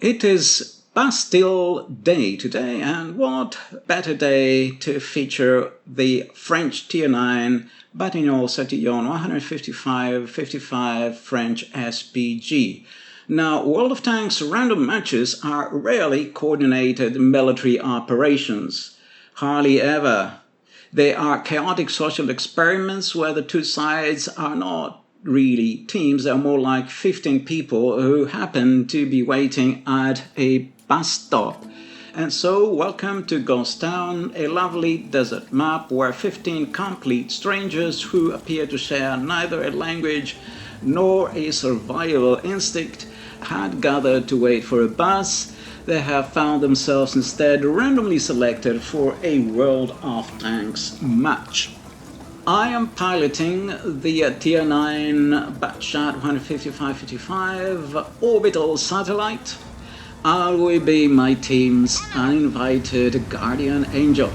It is Bastille Day today, and what better day to feature the French Tier 9 Bastille Chatillon 155 French SPG. Now, World of Tanks random matches are rarely coordinated military operations. Hardly ever. They are chaotic social experiments where the two sides are not really teams. They're more like 15 people who happen to be waiting at a bus stop. And so, welcome to Ghost Town, a lovely desert map where 15 complete strangers who appear to share neither a language nor a survival instinct had gathered to wait for a bus. They have found themselves instead randomly selected for a World of Tanks match. I am piloting the Tier 9 Batchat 155 orbital satellite. I will be my team's uninvited guardian angel.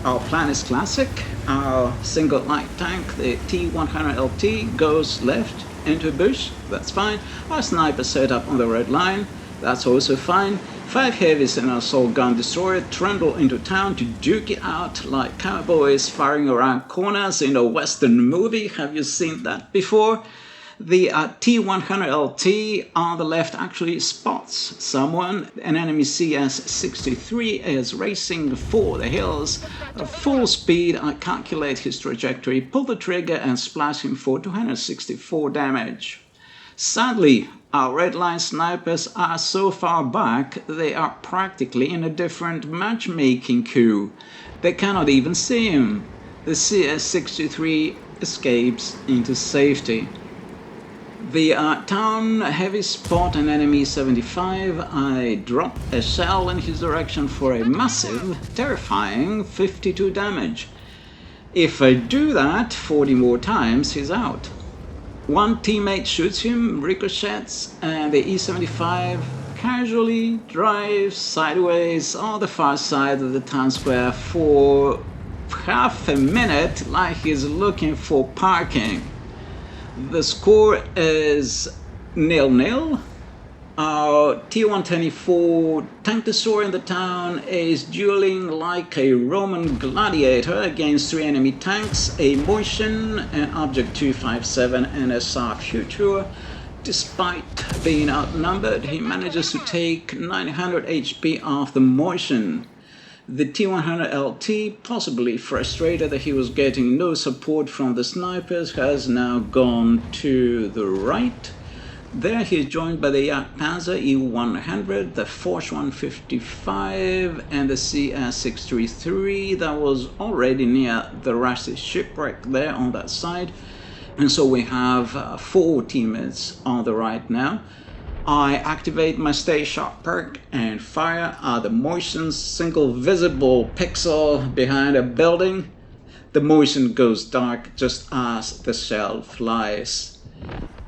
Our plan is classic. Our single light tank, the T100LT, goes left into a bush. That's fine. Our sniper set up on the red line. That's also fine. 5 heavies and an assault gun destroyer trundle into town to duke it out like cowboys firing around corners in a western movie. Have you seen that before? The T100LT on the left actually spots someone. An enemy CS-63 is racing for the hills. At full speed, I calculate his trajectory, pull the trigger and splash him for 264 damage. Sadly, our red line snipers are so far back they are practically in a different matchmaking queue. They cannot even see him. The CS-63 escapes into safety. The town heavy spot an enemy 75. I drop a shell in his direction for a massive, terrifying 52 damage. If I do that 40 more times, he's out. One teammate shoots him, ricochets, and the E75 casually drives sideways on the far side of the town square for half a minute like he's looking for parking. The score is 0-0. Our T-124 tank destroyer in the town is dueling like a Roman gladiator against 3 enemy tanks, a Motion, an Object 257 and a SAR Future. Despite being outnumbered, he manages to take 900 HP off the Motion. The T100LT, possibly frustrated that he was getting no support from the snipers, has now gone to the right. There he is joined by the Panzer E100, the Force 155 and the CS-633 that was already near the Rusty shipwreck there on that side. And so we have 4 teammates on the right now. I activate my Stay Sharp perk and fire at the Motion's single visible pixel behind a building. The Motion goes dark just as the shell flies.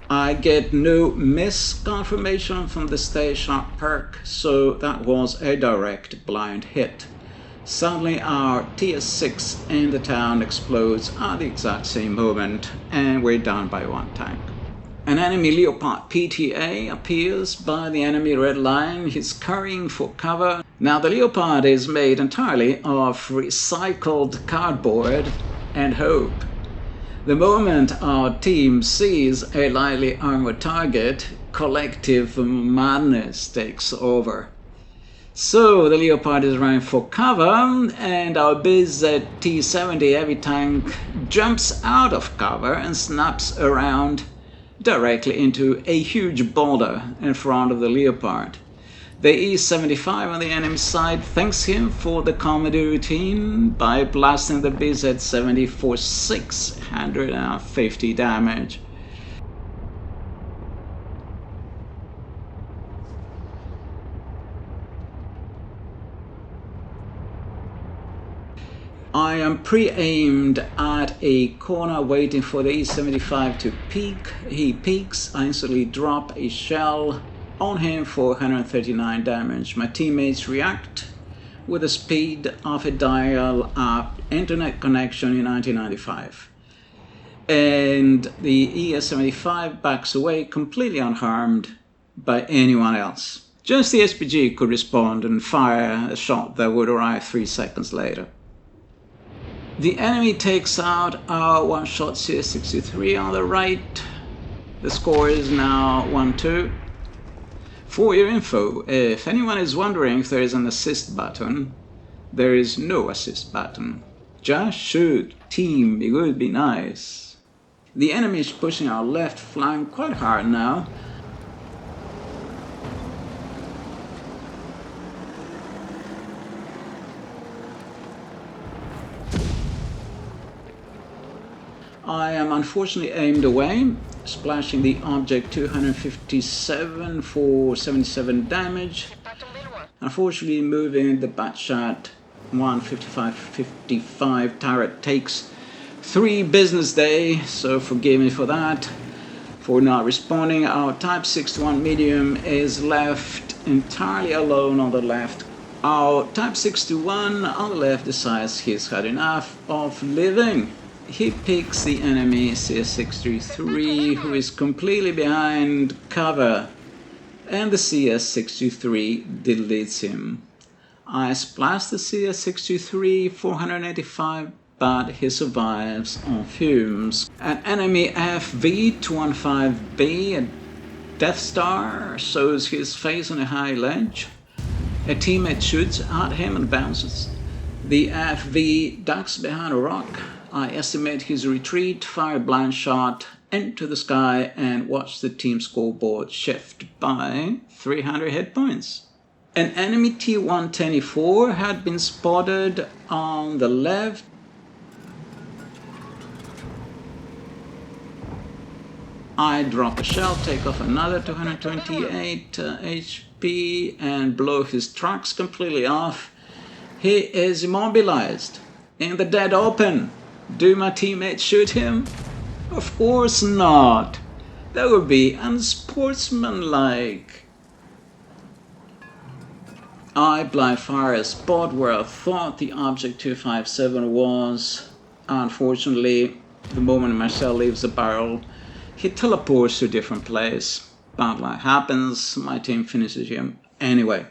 I get no miss confirmation from the Stay Sharp perk, so that was a direct blind hit. Suddenly our TS6 in the town explodes at the exact same moment, and we're down by 1 tank. An enemy Leopard PTA appears by the enemy red line. He's scurrying for cover. Now the Leopard is made entirely of recycled cardboard and hope. The moment our team sees a lightly armored target, collective madness takes over. So the Leopard is running for cover, and our BZ-T70 heavy tank jumps out of cover and snaps around directly into a huge boulder in front of the Leopard. The E75 on the enemy side thanks him for the comedy routine by blasting the BZ-70 for 650 damage. I am pre-aimed at a corner waiting for the E75 to peek. He peeks, I instantly drop a shell on him for 139 damage. My teammates react with the speed of a dial-up internet connection in 1995. And the ES-75 backs away completely unharmed by anyone else. Just the SPG could respond and fire a shot that would arrive 3 seconds later. The enemy takes out our one-shot CS63 on the right. The score is now 1-2. For your info, if anyone is wondering if there is an assist button, there is no assist button. Just shoot. Team, it would be nice. The enemy is pushing our left flank quite hard now. I am unfortunately aimed away, splashing the object 257 for 77 damage. Unfortunately, moving the Batshot 155 turret takes 3 business days, so forgive me for that, for not responding. Our Type 61 medium is left entirely alone on the left. Our Type 61 on the left decides he's had enough of living. He picks the enemy CS63, who is completely behind cover, and the CS63 deletes him. I splash the CS63 485, but he survives on fumes. An enemy FV-215B, a Death Star, shows his face on a high ledge. A teammate shoots at him and bounces. The FV ducks behind a rock. I estimate his retreat, fire a blind shot into the sky, and watch the team scoreboard shift by 300 hit points. An enemy T-124 had been spotted on the left. I drop a shell, take off another 228 HP, and blow his tracks completely off. He is immobilized in the dead open. Do my teammates shoot him? Of course not. That would be unsportsmanlike. I blind fire a spot where I thought the object 257 was. Unfortunately, the moment my shell leaves the barrel, he teleports to a different place. Bad luck happens, my team finishes him anyway.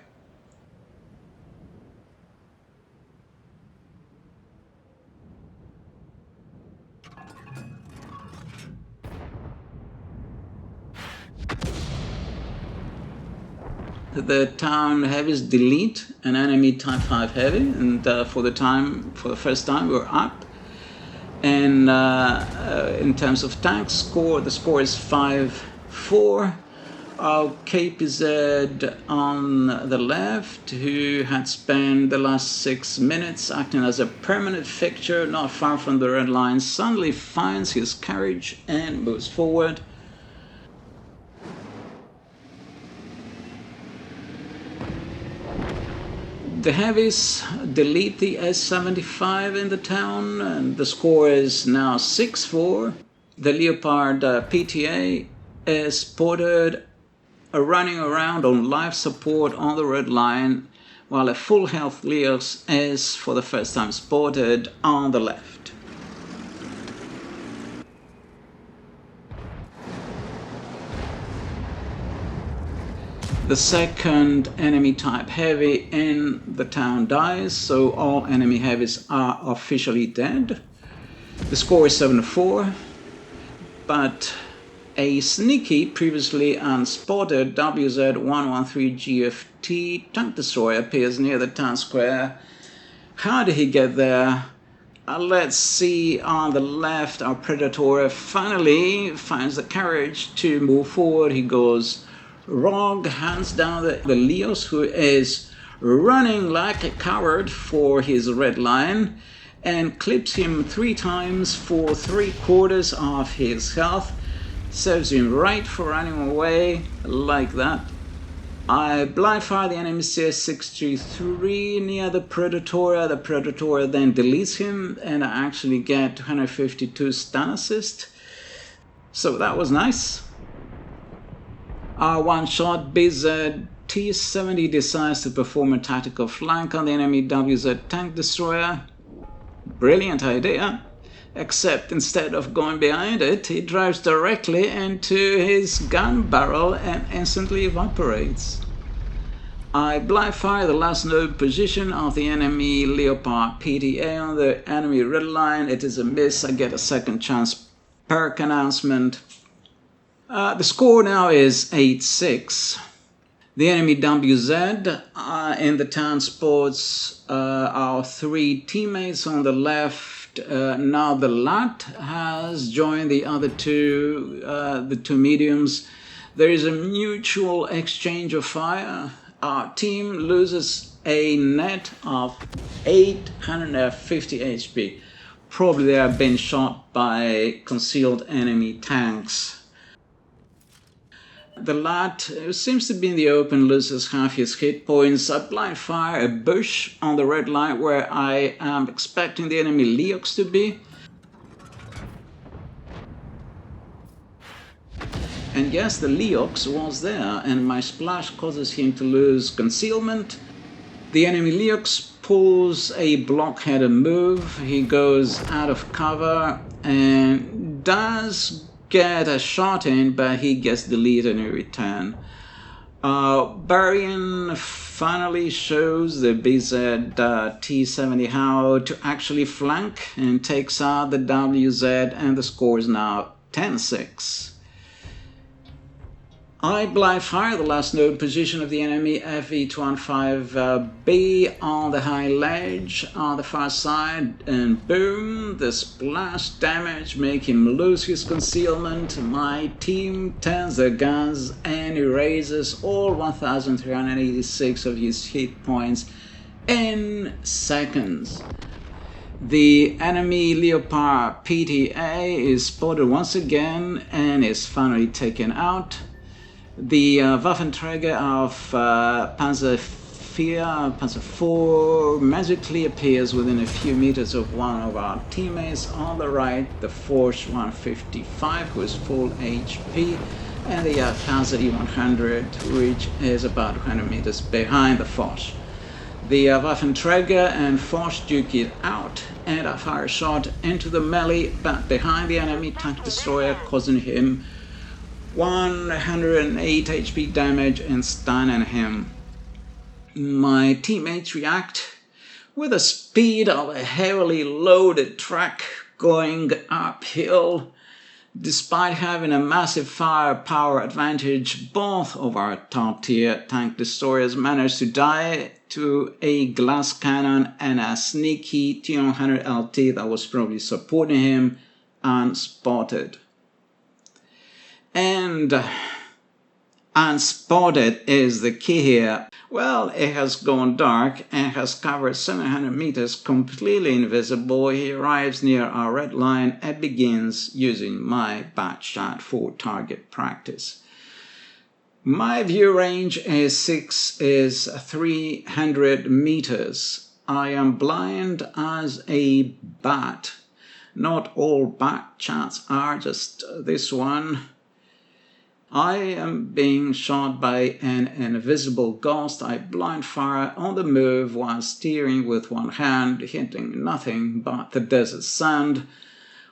The town heavies delete an enemy Type 5 heavy, and for the first time we're up. And in terms of tank score, the score is 5-4. Our KPZ on the left, who had spent the last 6 minutes acting as a permanent fixture not far from the red line, suddenly finds his courage and moves forward. The heavies delete the S-75 in the town, and the score is now 6-4. The Leopard PTA is spotted running around on life support on the red line, while a full health Leos is for the first time spotted on the left. The second enemy Type heavy in the town dies, so all enemy heavies are officially dead. The score is 7-4, but a sneaky, previously unspotted WZ-113 GFT tank destroyer appears near the town square. How did he get there? Let's see. On the left, our Predator finally finds the courage to move forward. He goes rogue, hands down the Leos, who is running like a coward for his red line, and clips him 3 times for 3/4 of his health. Serves him right for running away like that. I blind fire the enemy CS63 near the Predator. The Predator then deletes him, and I actually get 252 stun assist. So that was nice. Our one-shot BZ T-70 decides to perform a tactical flank on the enemy WZ tank destroyer. Brilliant idea, except instead of going behind it, he drives directly into his gun barrel and instantly evaporates. I blind fire the last node position of the enemy Leopard PTA on the enemy red line. It is a miss. I get a second chance perk announcement. The score now is 8-6. The enemy WZ in the town spots our three teammates on the left. Now the LAT has joined the other two, the two mediums. There is a mutual exchange of fire. Our team loses a net of 850 HP. Probably they have been shot by concealed enemy tanks. The LAT, who seems to be in the open, loses half his hit points. I blind fire a bush on the red line where I am expecting the enemy Leox to be. And yes, the Leox was there, and my splash causes him to lose concealment. The enemy Leox pulls a blockheaded move. He goes out of cover and does get a shot in, but he gets deleted in return. Barian finally shows the BZ T70 how to actually flank and takes out the WZ, and the score is now 10-6. I blind fire the last node position of the enemy FE215B on the high ledge on the far side, and boom, the splash damage make him lose his concealment. My team turns their guns and erases all 1386 of his hit points in seconds. The enemy Leopard PTA is spotted once again and is finally taken out. The Waffenträger of Panzer IV magically appears within a few meters of one of our teammates on the right, the Force 155, who is full HP, and the Panzer E100, which is about 100 meters behind the Force. The Waffenträger and Force duke it out, and I fire a shot into the melee, but behind the enemy tank destroyer, causing him 108 HP damage and stunning him. My teammates react with the speed of a heavily loaded truck going uphill. Despite having a massive firepower advantage, both of our top-tier tank destroyers managed to die to a glass cannon and a sneaky T100 LT that was probably supporting him unspotted. And unspotted is the key here. Well, it has gone dark and has covered 700 meters completely invisible. He arrives near our red line and begins using my bat shot for target practice. My view range is 300 meters. I am blind as a bat. Not all bat shots are, just this one. I am being shot by an invisible ghost. I blind fire on the move while steering with one hand, hitting nothing but the desert sand,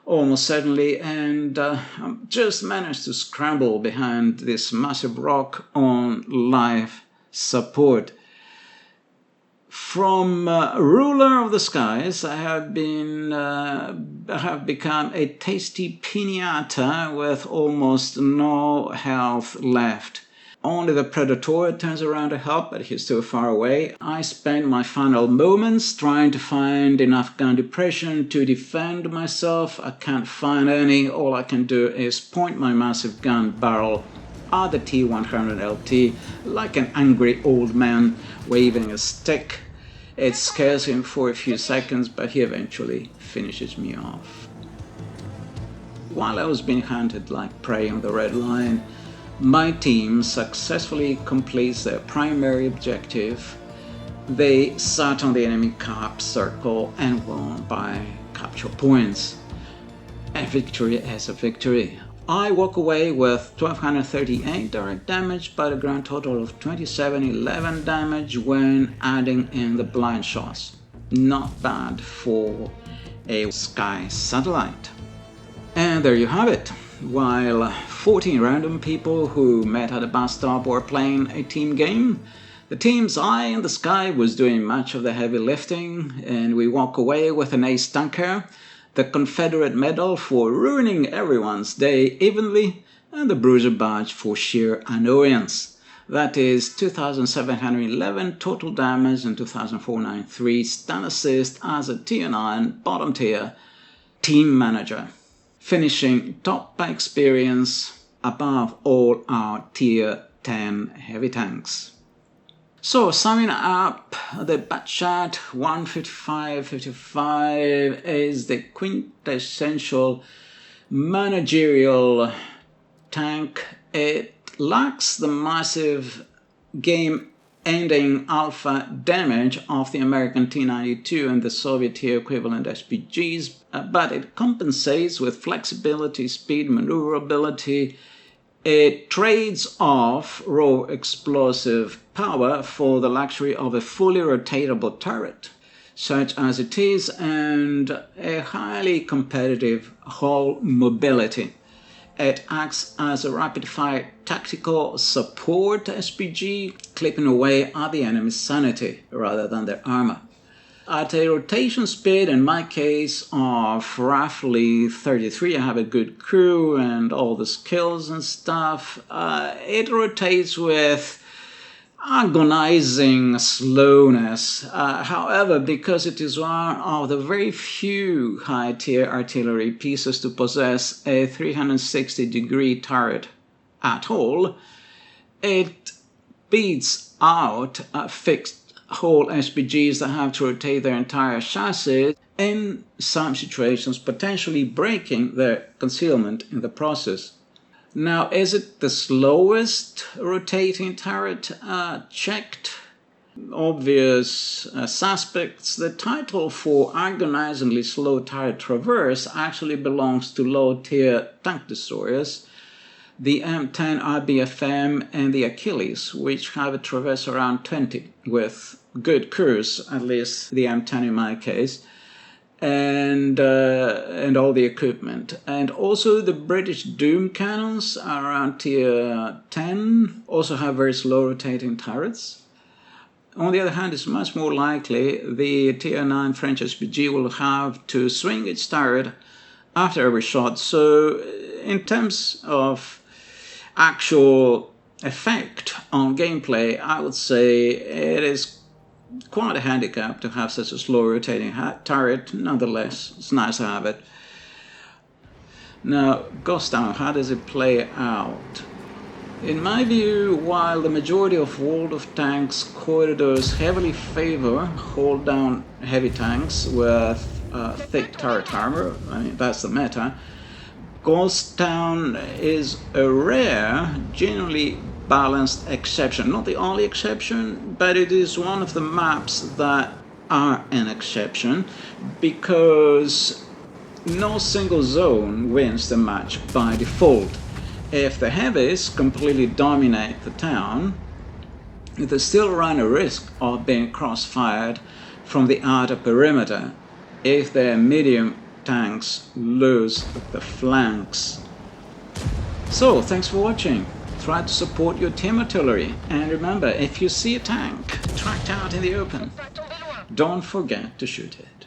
almost certainly, and just managed to scramble behind this massive rock on life support. From ruler of the skies, I have become a tasty piñata with almost no health left. Only the Predator turns around to help, but he's too far away. I spend my final moments trying to find enough gun depression to defend myself. I can't find any. All I can do is point my massive gun barrel at the T100 LT like an angry old man waving a stick. It scares him for a few seconds, but he eventually finishes me off. While I was being hunted like prey on the red line, my team successfully completes their primary objective. They sat on the enemy cap circle and won by capture points. A victory is a victory. I walk away with 1238 direct damage, but a grand total of 2711 damage when adding in the blind shots. Not bad for a sky satellite. And there you have it. While 14 random people who met at a bus stop were playing a team game, The team's eye in the sky was doing much of the heavy lifting, and we walk away with an ace tanker, the Confederate medal for ruining everyone's day evenly, and the Bruiser badge for sheer annoyance. That is 2,711 total damage and 2,493 stun assist as a tier 9 bottom tier team manager, finishing top by experience above all our tier 10 heavy tanks. So, summing up, the Batchat 155-55 is the quintessential managerial tank. It lacks the massive game-ending alpha damage of the American T-92 and the Soviet tier equivalent SPGs, but it compensates with flexibility, speed, maneuverability. It trades off raw explosive power for the luxury of a fully rotatable turret, such as it is, and a highly competitive hull mobility. It acts as a rapid-fire tactical support SPG, clipping away at the enemy's sanity rather than their armor. At a rotation speed, in my case, of roughly 33, I have a good crew and all the skills and stuff. It rotates with agonizing slowness. However, because it is one of the very few high-tier artillery pieces to possess a 360-degree turret at all, it beats out fixed whole SPGs that have to rotate their entire chassis, in some situations potentially breaking their concealment in the process. Now, is it the slowest rotating turret? Checked. Obvious suspects. The title for agonizingly slow turret traverse actually belongs to low-tier tank destroyers, the M10 RBFM and the Achilles, which have a traverse around 20 with good crews, at least the M10 in my case, and all the equipment. And also the British Doom cannons around tier 10 also have very slow rotating turrets. On the other hand, it's much more likely the tier 9 French SPG will have to swing its turret after every shot. So in terms of actual effect on gameplay, I would say it is quite a handicap to have such a slow rotating turret. Nonetheless, it's nice to have it. Now, Ghost Town, how does it play out? In my view, while the majority of World of Tanks corridors heavily favor hold down heavy tanks with thick turret armor, I mean that's the meta, Ghost Town is a rare, generally balanced exception. Not the only exception, but it is one of the maps that are an exception, because no single zone wins the match by default. If the heavies completely dominate the town, they still run a risk of being cross-fired from the outer perimeter if their medium tanks lose the flanks. So, thanks for watching. Try to support your team artillery, and remember, if you see a tank tracked out in the open, don't forget to shoot it.